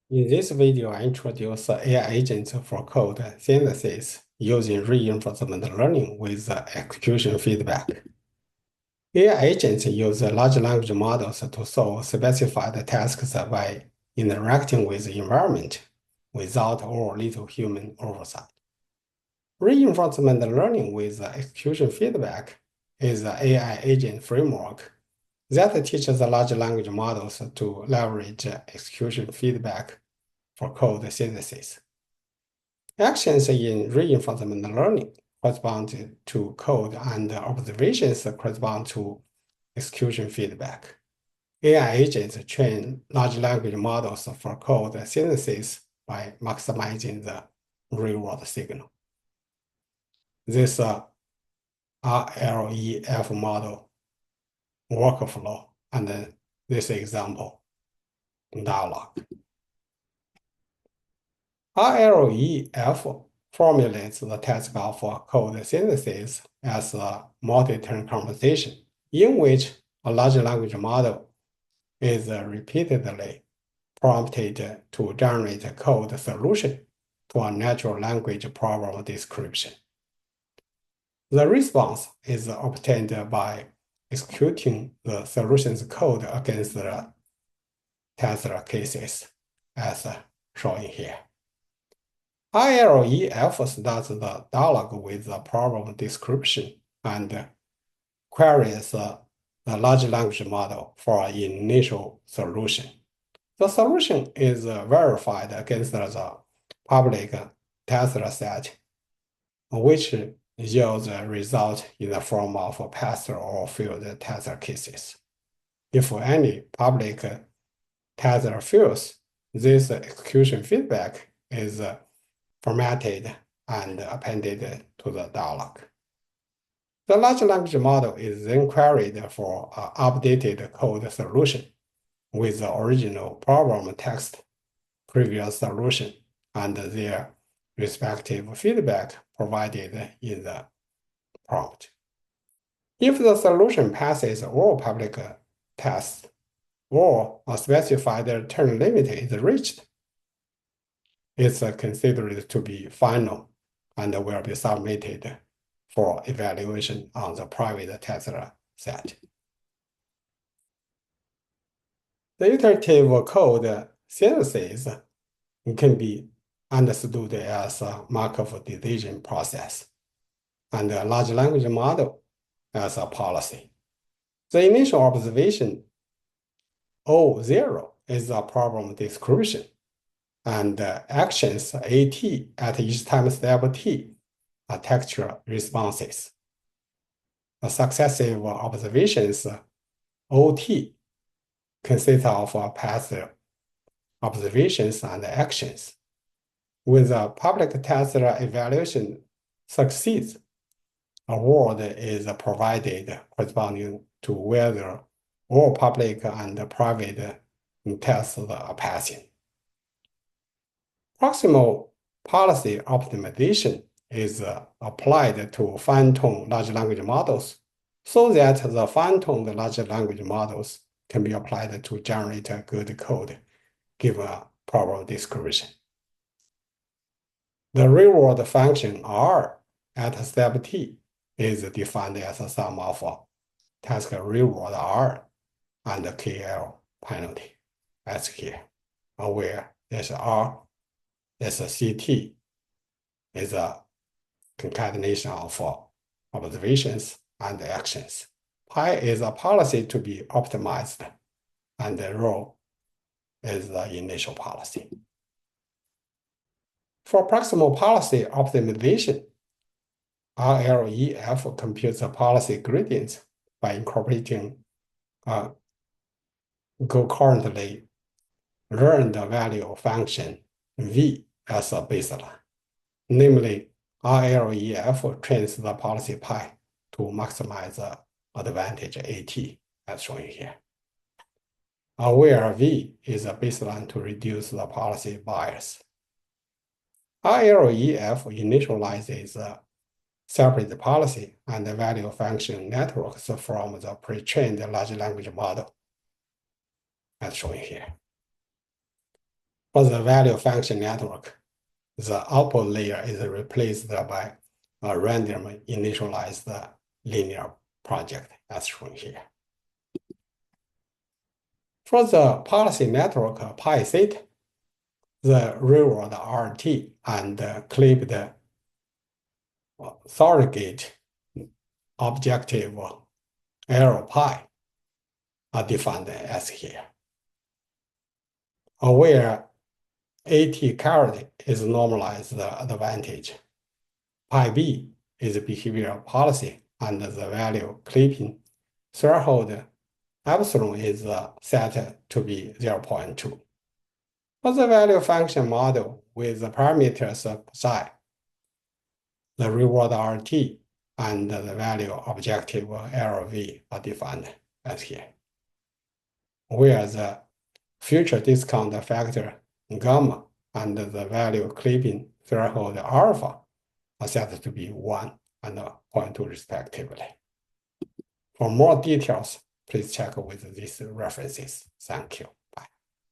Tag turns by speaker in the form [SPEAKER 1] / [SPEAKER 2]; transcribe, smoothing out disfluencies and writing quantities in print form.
[SPEAKER 1] In this video, I introduce AI agents for code synthesis using reinforcement learning with execution feedback. AI agents use large language models to solve specified tasks by interacting with the environment without or little human oversight. Reinforcement learning with execution feedback is an AI agent framework that teaches the large language models to leverage execution feedback for code synthesis. Actions in reinforcement learning correspond to code and observations correspond to execution feedback. AI agents train large language models for code synthesis by maximizing the real-world signal. This RLEF model workflow and this example dialog. RLEF formulates the task of code synthesis as a multi-turn conversation in which a large language model is repeatedly prompted to generate a code solution to a natural language problem description. The response is obtained by executing the solution's code against the test cases, as shown here. RLEF starts the dialog with the problem description and queries the large language model for an initial solution. The solution is verified against the public test set, which yields a result in the form of passed or failed test cases. If any public test fails, this execution feedback is formatted and appended to the dialog. The large language model is then queried for an updated code solution with the original problem text, previous solution, and their respective feedback provided in the prompt. If the solution passes all public tests or a specified term limit is reached, it's considered to be final and will be submitted for evaluation on the private test set. The iterative code synthesis can be understood as a Markov decision process and a large language model as a policy. The initial observation O0 is a problem description, and actions AT at each time step T are textual responses. The successive observations OT consist of past observations and actions. When the public test evaluation succeeds, a award is provided corresponding to whether all public and private tests are passing. Proximal policy optimization is applied to fine-tune large language models so that the fine-tuned large language models can be applied to generate a good code given a problem description. The reward function R at step T is defined as a sum of task reward R and KL penalty, as here, where this R, this CT is a concatenation of observations and actions. Pi is a policy to be optimized, and the rho is the initial policy. For proximal policy optimization, RLEF computes the policy gradients by incorporating concurrently learned value function V as a baseline. Namely, RLEF trains the policy pi to maximize the advantage AT, as shown here. Where V is a baseline to reduce the policy bias. RLEF initializes a separate policy and the value function networks from the pre-trained large language model, as shown here. For the value function network, the output layer is replaced by a random initialized linear project as shown here. For the policy network PySet, the reward RT and clipped surrogate objective arrow pi are defined as here, where AT caret is normalized advantage. Pi b is behavioral policy, and the value clipping threshold epsilon is set to be 0.2. For the value function model with the parameters psi, the reward RT and the value objective error V are defined as here, where the future discount factor gamma and the value clipping threshold alpha are set to be 1 and 0.2 respectively. For more details, please check with these references. Thank you.